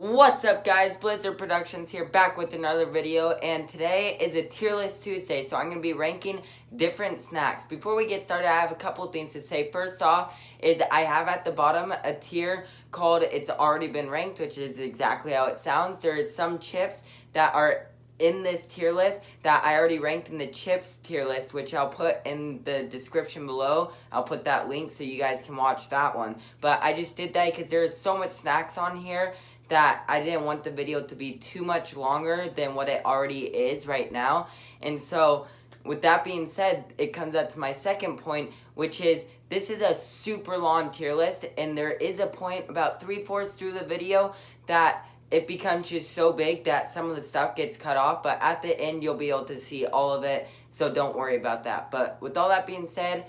What's up guys, Blizzard Productions here, back with another video, and today is a tier list Tuesday, so I'm going to be ranking different snacks. Before we get started, I have a couple things to say. First off, is I have at the bottom a tier called It's Already Been Ranked, which is exactly how it sounds. There is some chips that are in this tier list that I already ranked in the chips tier list, which I'll put in the description below. I'll put that link so you guys can watch that one. But I just did that because there's so much snacks on here that I didn't want the video to be too much longer than what it already is right now. And so, with that being said, it comes up to my second point, which is this is a super long tier list, and there is a point about 3/4 through the video that it becomes just so big that some of the stuff gets cut off, but at the end you'll be able to see all of it, so don't worry about that. But with all that being said,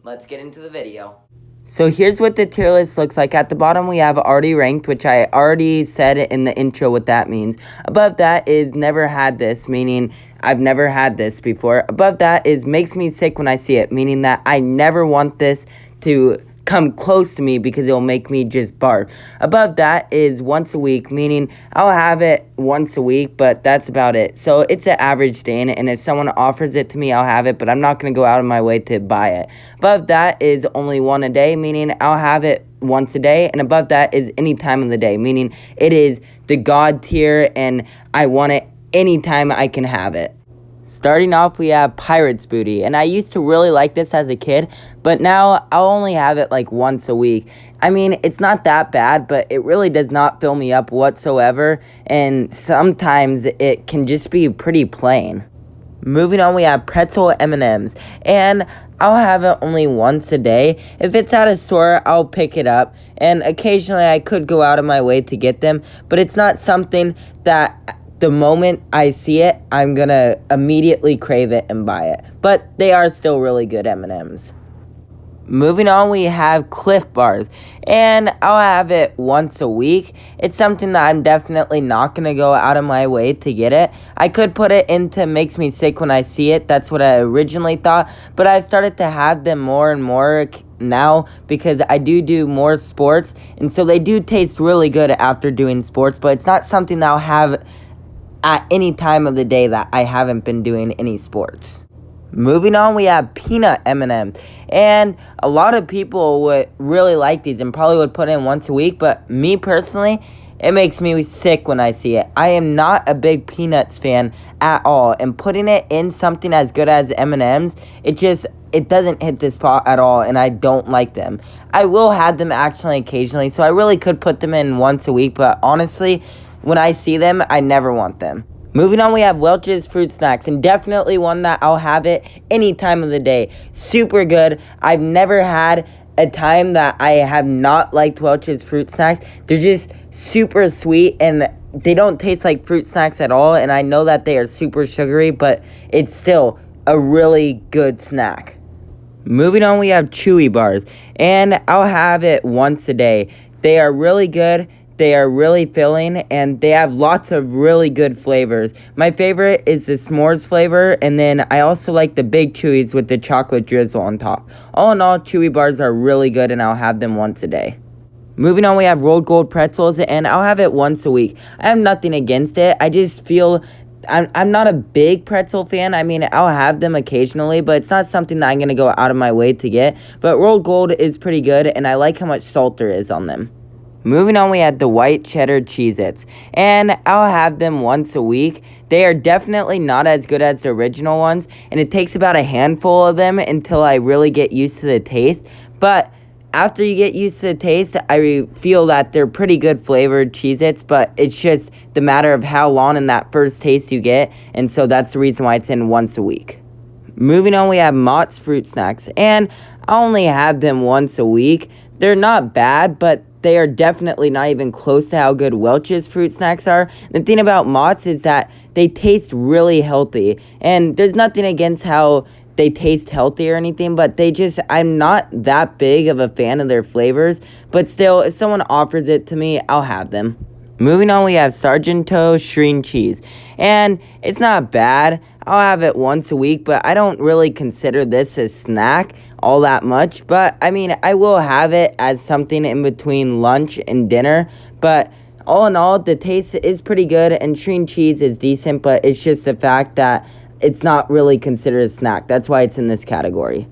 let's get into the video. So here's what the tier list looks like. At the bottom we have already ranked, which I already said in the intro what that means. Above that is never had this, meaning I've never had this before. Above that is makes me sick when I see it, meaning that I never want this to come close to me because it'll make me just barf. Above that is once a week, meaning I'll have it once a week, but that's about it. So it's an average thing, and if someone offers it to me, I'll have it, but I'm not going to go out of my way to buy it. Above that is only one a day, meaning I'll have it once a day, and above that is any time of the day, meaning it is the God tier, and I want it anytime I can have it. Starting off, we have Pirate's Booty, and I used to really like this as a kid, but now I'll only have it like once a week. I mean, it's not that bad, but it really does not fill me up whatsoever, and sometimes it can just be pretty plain. Moving on, we have Pretzel M&Ms, and I'll have it only once a day. If it's at a store, I'll pick it up, and occasionally I could go out of my way to get them, but it's not something that the moment I see it, I'm gonna immediately crave it and buy it. But they are still really good M&Ms. Moving on, we have Cliff Bars, and I'll have it once a week. It's something that I'm definitely not going to go out of my way to get it. I could put it into makes me sick when I see it. That's what I originally thought, but I've started to have them more and more now because I do more sports, and so they do taste really good after doing sports, but it's not something that I'll have at any time of the day that I haven't been doing any sports. Moving on, we have Peanut M&Ms, and a lot of people would really like these and probably would put in once a week, but me personally, it makes me sick when I see it. I am not a big Peanuts fan at all, and putting it in something as good as M&Ms, it doesn't hit the spot at all, and I don't like them. I will have them actually occasionally, so I really could put them in once a week, but honestly, when I see them, I never want them. Moving on, we have Welch's Fruit Snacks, and definitely one that I'll have it any time of the day. Super good. I've never had a time that I have not liked Welch's Fruit Snacks. They're just super sweet, and they don't taste like fruit snacks at all, and I know that they are super sugary, but it's still a really good snack. Moving on, we have Chewy Bars, and I'll have it once a day. They are really good. They are really filling, and they have lots of really good flavors. My favorite is the s'mores flavor, and then I also like the big Chewies with the chocolate drizzle on top. All in all, Chewy Bars are really good, and I'll have them once a day. Moving on, we have Rolled Gold Pretzels, and I'll have it once a week. I have nothing against it. I just feel I'm not a big pretzel fan. I mean, I'll have them occasionally, but it's not something that I'm going to go out of my way to get. But Rolled Gold is pretty good, and I like how much salt there is on them. Moving on, we had the white cheddar Cheez-Its, and I'll have them once a week. They are definitely not as good as the original ones, and it takes about a handful of them until I really get used to the taste. But after you get used to the taste, I feel that they're pretty good flavored Cheez-Its, but it's just the matter of how long in that first taste you get, and so that's the reason why it's in once a week. Moving on, we have Mott's Fruit Snacks, and I only have them once a week. They're not bad, but they are definitely not even close to how good Welch's Fruit Snacks are. The thing about Mott's is that they taste really healthy, and there's nothing against how they taste healthy or anything, but I'm not that big of a fan of their flavors, but still, if someone offers it to me, I'll have them. Moving on, we have Sargento Shrine Cheese, and it's not bad. I'll have it once a week, but I don't really consider this a snack all that much. But, I mean, I will have it as something in between lunch and dinner, but all in all, the taste is pretty good, and string cheese is decent, but it's just the fact that it's not really considered a snack. That's why it's in this category.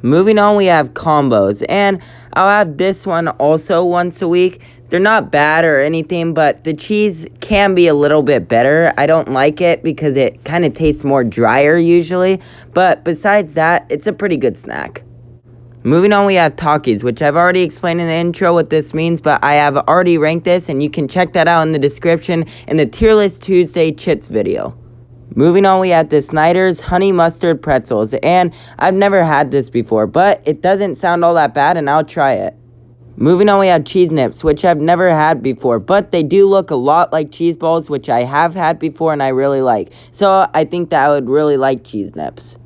Moving on, we have combos, and I'll have this one also once a week. They're not bad or anything, but the cheese can be a little bit better. I don't like it because it kind of tastes more drier usually, but besides that, it's a pretty good snack. Moving on, we have Takis, which I've already explained in the intro what this means, but I have already ranked this, and you can check that out in the description in the Tier List Tuesday Chips video. Moving on, we have the Snyder's Honey Mustard Pretzels, and I've never had this before, but it doesn't sound all that bad, and I'll try it. Moving on, we have Cheese Nips, which I've never had before, but they do look a lot like cheese balls, which I have had before and I really like, so I think that I would really like Cheese Nips.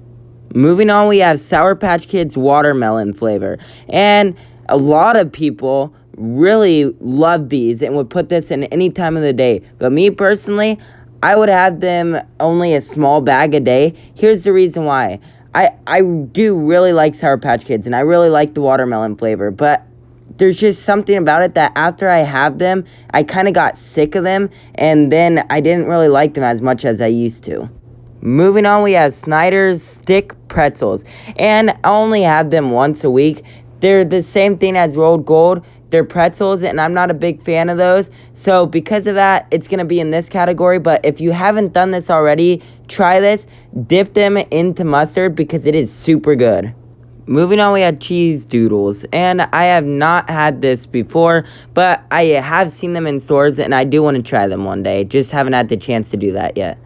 Moving on, we have Sour Patch Kids watermelon flavor, and a lot of people really love these and would put this in any time of the day, but me personally, I would have them only a small bag a day. Here's the reason why. I do really like Sour Patch Kids, and I really like the watermelon flavor, but there's just something about it that after I have them, I kind of got sick of them, and then I didn't really like them as much as I used to. Moving on, we have Snyder's Stick Pretzels, and I only have them once a week. They're the same thing as Rolled Gold. They're pretzels, and I'm not a big fan of those. So because of that, it's going to be in this category. But if you haven't done this already, try this. Dip them into mustard because it is super good. Moving on, we have Cheese Doodles, and I have not had this before, but I have seen them in stores, and I do want to try them one day. Just haven't had the chance to do that yet.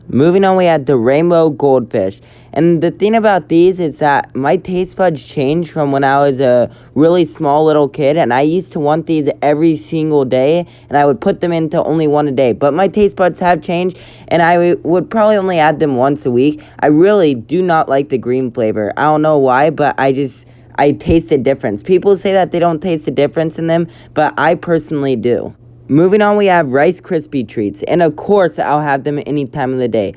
Moving on, we had the Rainbow Goldfish. And the thing about these is that my taste buds changed from when I was a really small little kid. And I used to want these every single day. And I would put them into only one a day. But my taste buds have changed. And I would probably only add them once a week. I really do not like the green flavor. I don't know why, but I taste the difference. People say that they don't taste the difference in them. But I personally do. Moving on, we have Rice Krispie Treats, and of course, I'll have them any time of the day.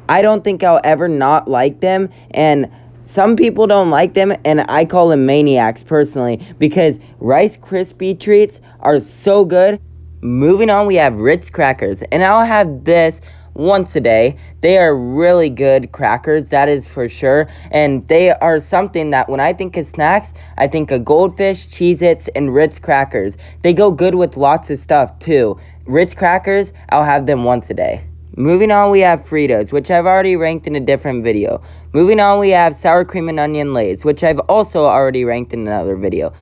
I don't think I'll ever not like them, and some people don't like them, and I call them maniacs personally, because Rice Krispie Treats are so good. Moving on, we have Ritz Crackers, and I'll have this once a day. They are really good crackers, that is for sure, and they are something that when I think of snacks, I think of Goldfish, Cheez-Its, and Ritz Crackers. They go good with lots of stuff too. Ritz Crackers, I'll have them once a day. Moving on, we have Fritos, which I've already ranked in a different video. Moving on, we have Sour Cream and Onion Lay's, which I've also already ranked in another video.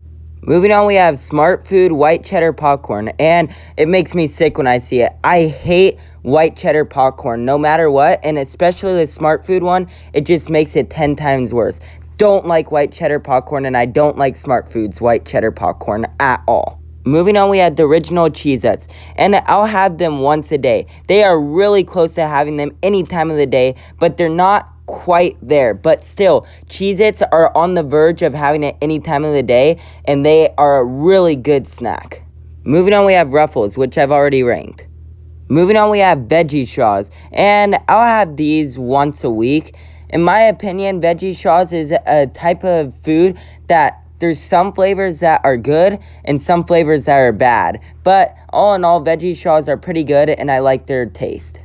Moving on, we have Smart Food White Cheddar Popcorn, and it makes me sick when I see it. I hate white cheddar popcorn no matter what, and especially the Smart Food one, it just makes it 10 times worse. Don't like white cheddar popcorn, and I don't like Smart Food's white cheddar popcorn at all. Moving on, we had the original Cheez-Its, and I'll have them once a day. They are really close to having them any time of the day, but they're not quite there. But still, Cheez-Its are on the verge of having it any time of the day, and they are a really good snack. Moving on, we have Ruffles, which I've already ranked. Moving on, we have Veggie Straws, and I'll have these once a week. In my opinion, Veggie Straws is a type of food that there's some flavors that are good and some flavors that are bad. But all in all, Veggie Straws are pretty good, and I like their taste.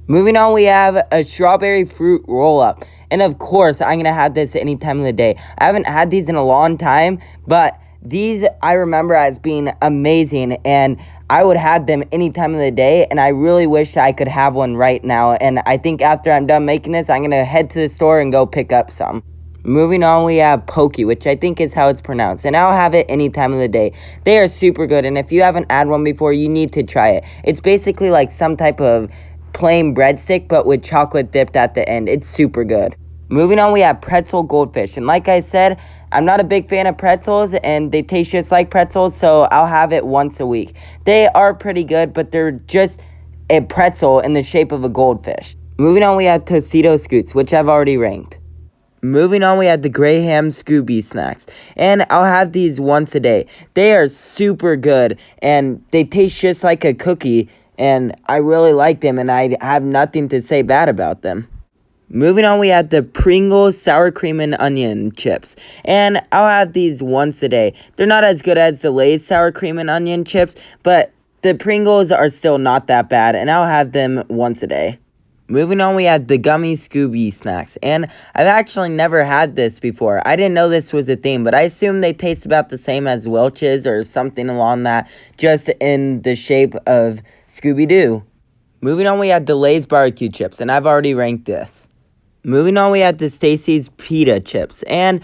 Moving on, we have a strawberry fruit roll-up. And of course, I'm going to have this any time of the day. I haven't had these in a long time, but these I remember as being amazing, and I would have them any time of the day, and I really wish I could have one right now. And I think after I'm done making this, I'm going to head to the store and go pick up some. Moving on, we have Pokey, which I think is how it's pronounced, and I'll have it any time of the day. They are super good, and if you haven't had one before, you need to try it. It's basically like some type of plain breadstick, but with chocolate dipped at the end. It's super good. Moving on, we have Pretzel Goldfish, and like I said, I'm not a big fan of pretzels, and they taste just like pretzels, so I'll have it once a week. They are pretty good, but they're just a pretzel in the shape of a goldfish. Moving on, we have Tostito Scoots, which I've already ranked. Moving on, we have the Graham Scooby snacks, and I'll have these once a day. They are super good, and they taste just like a cookie, and I really like them, and I have nothing to say bad about them. Moving on, we have the Pringles Sour Cream and Onion Chips, and I'll have these once a day. They're not as good as the Lay's Sour Cream and Onion Chips, but the Pringles are still not that bad, and I'll have them once a day. Moving on, we have the Gummy Scooby snacks, and I've actually never had this before. I didn't know this was a thing, but I assume they taste about the same as Welch's or something along that, just in the shape of Scooby-Doo. Moving on, we have the Lay's barbecue chips, and I've already ranked this. Moving on, we have the Stacy's Pita Chips, and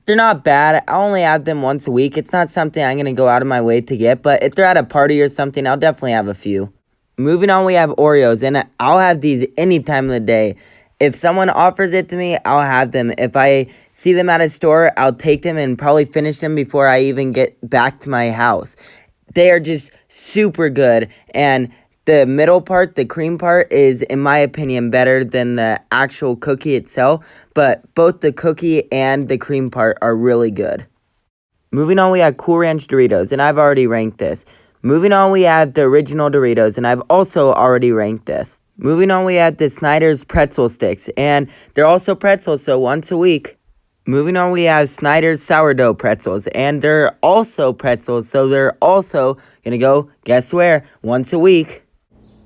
they're not bad. I only have them once a week. It's not something I'm going to go out of my way to get, but if they're at a party or something, I'll definitely have a few. Moving on, we have Oreos, and I'll have these any time of the day. If someone offers it to me, I'll have them. If I see them at a store, I'll take them and probably finish them before I even get back to my house. They are just super good, and the middle part, the cream part, is, in my opinion, better than the actual cookie itself, but both the cookie and the cream part are really good. Moving on, we have Cool Ranch Doritos, and I've already ranked this. Moving on, we have the original Doritos, and I've also already ranked this. Moving on, we have the Snyder's pretzel sticks, and they're also pretzels, so once a week. Moving on, we have Snyder's sourdough pretzels, and they're also pretzels, so they're also gonna go, guess where, once a week.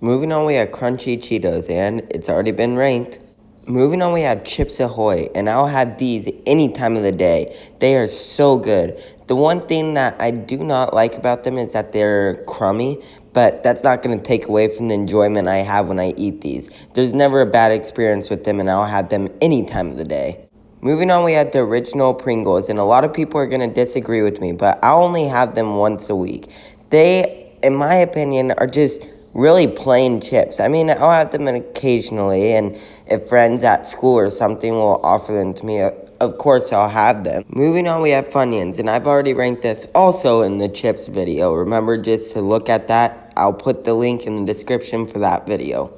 Moving on, we have Crunchy Cheetos, and it's already been ranked. Moving on, we have Chips Ahoy, and I'll have these any time of the day. They are so good. The one thing that I do not like about them is that they're crummy, but that's not going to take away from the enjoyment I have when I eat these. There's never a bad experience with them, and I'll have them any time of the day. Moving on, we have the original Pringles, and a lot of people are going to disagree with me, but I only have them once a week. They, in my opinion, are just really plain chips. I mean, I'll have them occasionally, and if friends at school or something will offer them to me, of course I'll have them. Moving on, we have Funyuns, and I've already ranked this also in the chips video. Remember just to look at that. I'll put the link in the description for that video.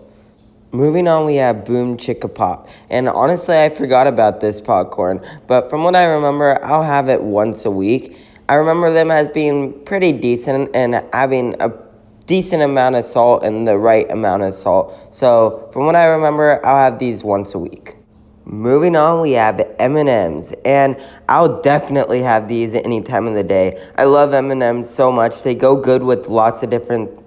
Moving on, we have Boom Chicka Pop, and honestly, I forgot about this popcorn, but from what I remember, I'll have it once a week. I remember them as being pretty decent and having a decent amount of salt and the right amount of salt. So from what I remember, I'll have these once a week. Moving on, we have M&M's, and I'll definitely have these any time of the day. I love M&M's so much. They go good with lots of different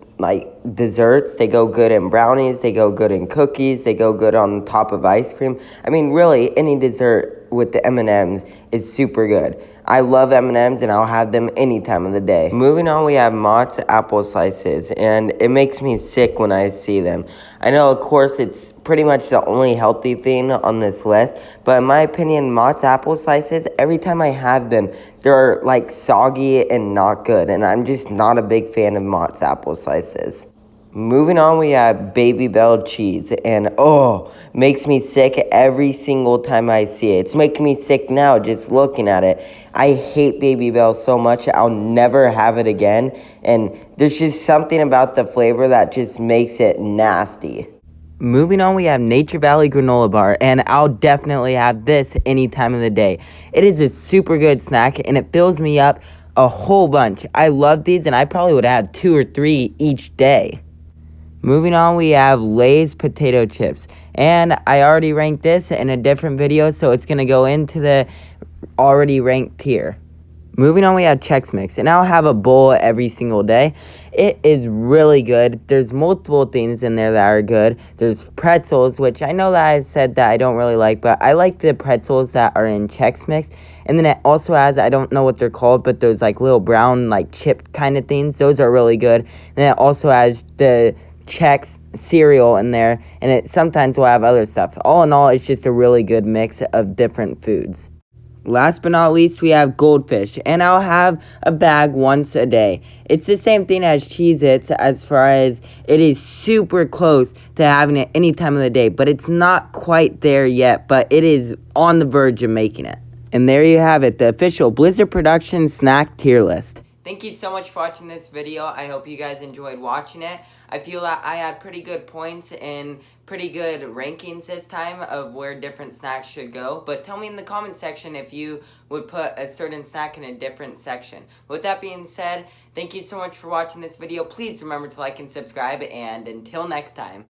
desserts. They go good in brownies. They go good in cookies. They go good on top of ice cream. I mean, really, any dessert with the M&M's is super good. I love M&M's, and I'll have them any time of the day. Moving on, we have Mott's apple slices, and it makes me sick when I see them. I know, of course, it's pretty much the only healthy thing on this list, but in my opinion, Mott's apple slices, every time I have them, they're soggy and not good, and I'm just not a big fan of Mott's apple slices. Moving on, we have Babybel Cheese, and makes me sick every single time I see it. It's making me sick now just looking at it. I hate Babybel so much, I'll never have it again, and there's just something about the flavor that just makes it nasty. Moving on, we have Nature Valley Granola Bar, and I'll definitely have this any time of the day. It is a super good snack, and it fills me up a whole bunch. I love these, and I probably would have 2 or 3 each day. Moving on, we have Lay's potato chips, and I already ranked this in a different video, so it's going to go into the already ranked tier. Moving on, we have Chex Mix, and I'll have a bowl every single day. It is really good. There's multiple things in there that are good. There's pretzels, which I know that I said that I don't really like, but I like the pretzels that are in Chex Mix. And then it also has, I don't know what they're called, but those little brown chip kind of things. Those are really good. And then it also has the Chex cereal in there, and it sometimes will have other stuff. All in all, it's just a really good mix of different foods. Last but not least, we have Goldfish, and I'll have a bag once a day. It's the same thing as Cheez-Its as far as it is super close to having it any time of the day, but it's not quite there yet, but it is on the verge of making it. And there you have it, the official Blizzard Productions snack tier list. Thank you so much for watching this video. I hope you guys enjoyed watching it. I feel that I had pretty good points and pretty good rankings this time of where different snacks should go. But tell me in the comment section if you would put a certain snack in a different section. With that being said, thank you so much for watching this video. Please remember to like and subscribe, and until next time.